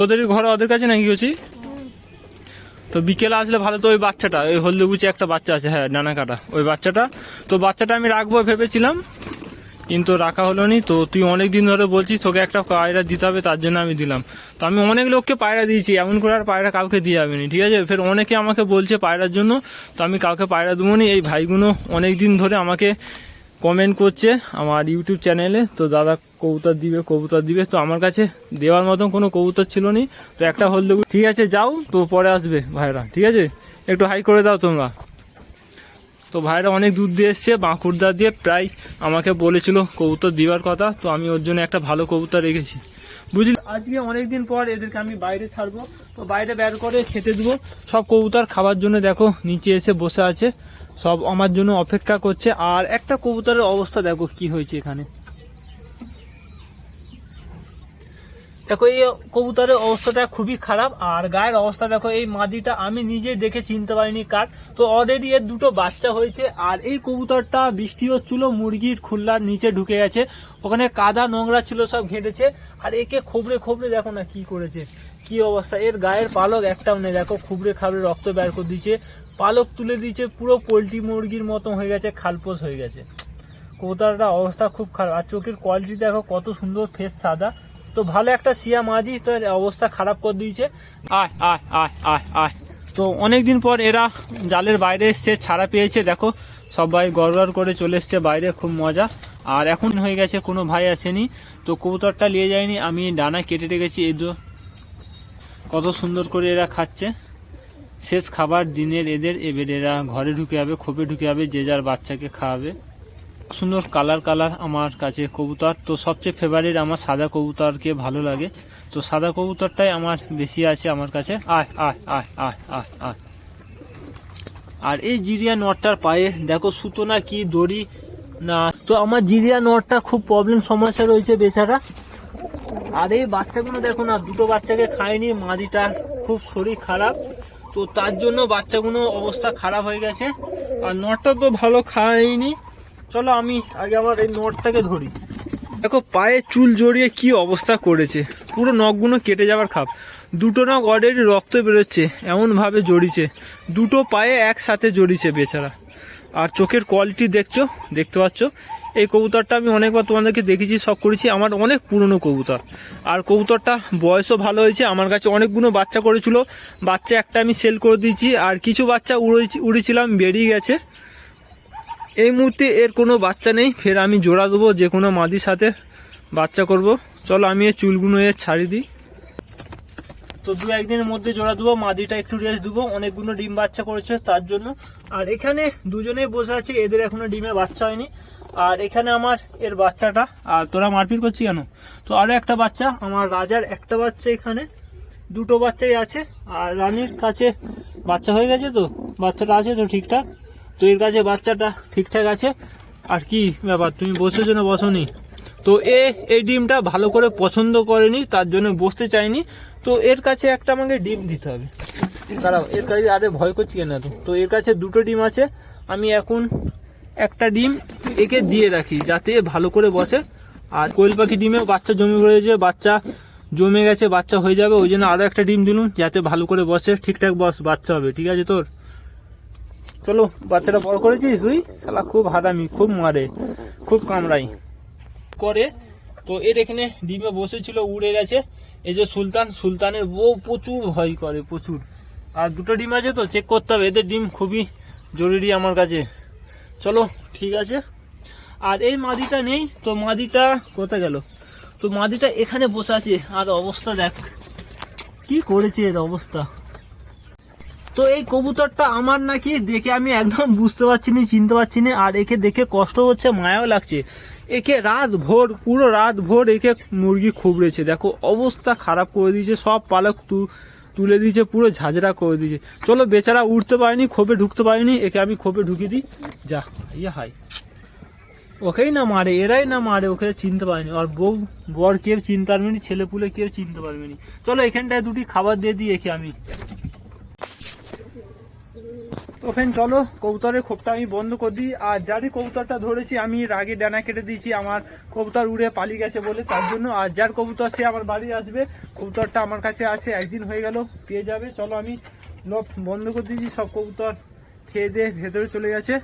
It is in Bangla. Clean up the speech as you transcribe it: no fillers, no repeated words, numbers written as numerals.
তোদেরই ঘরে ওদের কাছে নাকি গেছি? তো বিকেলে আসলে ভালো। তো ওই বাচ্চাটা, ওই হলদে বুঝি একটা বাচ্চা আছে, হ্যাঁ ডানা কাটা ওই বাচ্চাটা, তো বাচ্চাটা আমি রাখবো ভেবেছিলাম কিন্তু রাখা হলো নি। তো তুই অনেক দিন ধরে বলছিস তোকে একটা পায়রা দিতে হবে, তার জন্য আমি দিলাম। তো আমি অনেক লোককে পায়রা দিয়েছি, এমন করে আর পায়রা কাউকে দিয়ে যাবে না, ঠিক আছে? ফের অনেকে আমাকে বলছে পায়রার জন্য, তো আমি কাউকে পায়রা দেবো নি। এই ভাইগুলো অনেক দিন ধরে আমাকে কমেন্ট করছে আমার ইউটিউব চ্যানেলে, তো দাদা কবুতর দিবে, তো আমার কাছে দেওয়ার মতন কোনো কবুতর ছিল নি। তো একটা হলদে, ঠিক আছে যাও, তো পরে আসবে ভাইরা, ঠিক আছে? একটু হাই করে দাও তোমরা। তো ভাইরা অনেক দূর দিয়ে এসছে, বাঁকুড়া দিয়ে, প্রায় আমাকে বলেছিল কবুতর দেওয়ার কথা, তো আমি ওর জন্য একটা ভালো কবুতর রেখেছি, বুঝলি? আজকে অনেকদিন পর এদেরকে আমি বাইরে ছাড়বো, তো বাইরে বের করে খেতে দেবো। সব কবুতর খাবার জন্য দেখো নিচে এসে বসে আছে, সব আমার জন্য অপেক্ষা করছে। আর একটা কবুতরের অবস্থা দেখো কি হয়েছে এখানে, দেখো এই কবুতরের অবস্থাটা খুবই খারাপ। আর গায়ের অবস্থা দেখো, এই মাদিটা আমি নিজে দেখে চিনতে পারিনি কার। তো অলরেডি এর দুটো বাচ্চা হয়েছে। আর এই কবুতরটা বৃষ্টি হচ্ছিল, মুরগির খুল্লার নিচে ঢুকে গেছে, ওখানে কাদা নোংরা ছিল, সব ঘেঁটেছে। আর একে খোবড়ে খোবড়ে দেখো না কি করেছে, কি অবস্থা। এর গায়ের পালক একটাও নেই, দেখো খুবড়ে খাবড়ে রক্ত বের করে দিচ্ছে, পালক তুলে দিচ্ছে, পুরো পোলট্রি মুরগির মতো হয়ে গেছে, খালপোষ হয়ে গেছে। কবুতরটা অবস্থা খুব খারাপ। আর চোখের কোয়ালিটি দেখো কত সুন্দর, ফেস সাদা। তো ভালো একটা সিয়া মাঝি, তো অবস্থা খারাপ করে দিয়েছে। আয় আয় আয় আয় আয়। তো অনেকদিন পর এরা জালের বাইরে এসছে, ছাড়া পেয়েছে, দেখো সবাই গড়গড় করে চলে এসছে বাইরে, খুব মজা। আর এখন হয়ে গেছে, কোনো ভাই আসেনি, তো কবুতরটা নিয়ে যায়নি, আমি ডানা কেটে রেখেছি। এই কত সুন্দর করে এরা খাচ্ছে, শেষ খাবার দিনের এদের। এবার এরা ঘরে ঢুকে যাবে, খোপে ঢুকে যাবে, যে যার বাচ্চাকে খাওয়াবে। সুন্দর কালার আমার কাছে কবুতর। তো সবচেয়ে ফেভারিট আমার সাদা কবুতরকে ভালো লাগে, তো সাদা কবুতরটাই আমার বেশি আছে আমার কাছে। আয় আয় আয় আয় আয় আয়। আর এই জিরিয়া নটটার পায়ে দেখো সুতো না কি দড়ি না, তো আমার জিরিয়া নটটা খুব প্রবলেম সমস্যা রয়েছে বেচারা। আর এই বাচ্চাগুলো দেখো না, দুটো বাচ্চাকে খায়নি, মাদিটা খুব শরীর খারাপ, তো তার জন্য বাচ্চাগুলো অবস্থা খারাপ হয়ে গেছে। আর নটটা তো ভালো খায়নি। চলো আমি আগে আমার এই নটটাকে ধরি। দেখো পায়ে চুল জড়িয়ে কি অবস্থা করেছে, পুরো নখগুলো কেটে যাবার খাপ। দুটো নখ অলরেডি রক্ত বেরোচ্ছে, এমনভাবে জড়িয়েছে, দুটো পায়ে একসাথে জড়িয়েছে বেচারা। আর চোখের কোয়ালিটি দেখতে পাচ্ছ। এই কবুতরটা আমি অনেকবার তোমাদেরকে দেখেছি, সব করেছি, আমার অনেক পুরনো কবুতর। আর কবুতরটা বয়সও ভালো হয়েছে, আমার কাছে অনেকগুলো বাচ্চা করেছিল, বাচ্চা একটা আমি সেল করে দিয়েছি। আর কিছু বাচ্চা উড়েছিলাম, বেরিয়ে গেছে। এই মুহূর্তে এর কোনো বাচ্চা নেই, ফের আমি জোড়া দেবো, যে কোনো মাদির সাথে বাচ্চা করব। চলো আমি এই চুলগুলো এর ছাড়ি দিই, তো দু একদিনের মধ্যে জোড়া দেবো। মাদিটা একটু রেস্ট দেবো, অনেকগুলো ডিম বাচ্চা করেছে তার জন্য। আর এখানে দুজনেই বসে আছে, এদের এখনো ডিমে বাচ্চা হয়নি। আর এখানে আমার এর বাচ্চাটা। আর তোরা মারপিট করছি কেন? তো আরো একটা বাচ্চা, আমার রাজার একটা বাচ্চা, এখানে দুটো বাচ্চাই আছে। আর রানীর কাছে বাচ্চা হয়ে গেছে, তো বাচ্চাটা আছে তো ঠিকঠাক, তো এর কাছে বাচ্চাটা ঠিকঠাক আছে। আর কি ব্যাপার, তুমি বসেছো না বসনি? তো এই ডিমটা ভালো করে পছন্দ করেনি, তার জন্য বসতে চাইনি। তো এর কাছে একটা আমাকে ডিম দিতে হবে, দাঁড়াও এর কাছে। আরে ভয় করছি কেন? তো এর কাছে দুটো ডিম আছে, আমি এখন একটা ডিম একে দিয়ে রাখি যাতে ভালো করে বসে। আর কোয়েল পাখি ডিমেও বাচ্চা জমে গেছে, বাচ্চা হয়ে যাবে, ওই জন্য আরো একটা ডিম দিলুম যাতে ভালো করে বসে, ঠিকঠাক বাচ্চা হবে, ঠিক আছে তোর? চলো বাচ্চাটা বড় করেছিস তুই, শালা খুব হারামি, খুব মারে, খুব কামড়াই করে। তো এর এখানে ডিমে বসেছিল, উড়ে গেছে। এই যে সুলতানের বউ প্রচুর ভয় করে, প্রচুর। আর দুটো ডিম আছে, তো চেক করতে হবে, এদের ডিম খুবই জরুরি আমার কাছে। চলো ঠিক আছে। আর এই মাদিটা নেই, তো মাদিটা কোথায় গেল? তো মাদিটা এখানে বসে আছে। আর অবস্থা দেখ কি করেছে এর অবস্থা। তো এই কবুতরটা আমার নাকি দেখে আমি একদম বুঝতে পারছি না, চিনতে পারছি না। আর একে দেখে কষ্ট হচ্ছে, মায়াও লাগছে। একে পুরো রাত ভোর একে মুরগি খুবড়েছে, দেখো অবস্থা খারাপ করে দিয়েছে, সব পালক তুলে দিয়েছে, পুরো ঝাঁঝরা করে দিয়েছে। চলো বেচারা উঠতে পারেনি, খোপে ঢুকতে পারেনি, একে আমি খোপে ঢুকিয়ে দিই। যা ইয়ে হাই, ওকেই না মারে, এরাই না মারে, ওকে চিনতে পারেনি। আর বর কেউ চিনতে পারবে না, ছেলে পুলে কেউ চিনতে পারবে না। চলো এখানটায় দুটি খাবার দিয়ে দিই একে আমি। তো ফ্রেন্ড চলো কবুতরের খোপটা আমি বন্ধ করে দিই। আর যারই কবুতরটা ধরেছি আমি এর আগে ডানা কেটে দিয়েছি আমার কবুতর উড়ে পালিয়ে গেছে বলে, তার জন্য। আর যার কবুতর সে আমার বাড়ি আসবে, কবুতরটা আমার কাছে আছে, একদিন হয়ে গেল পেয়ে যাবে। চলো আমি লক বন্ধ করে দিয়েছি, সব কবুতর খেয়ে দিয়ে ভেতরে চলে গেছে।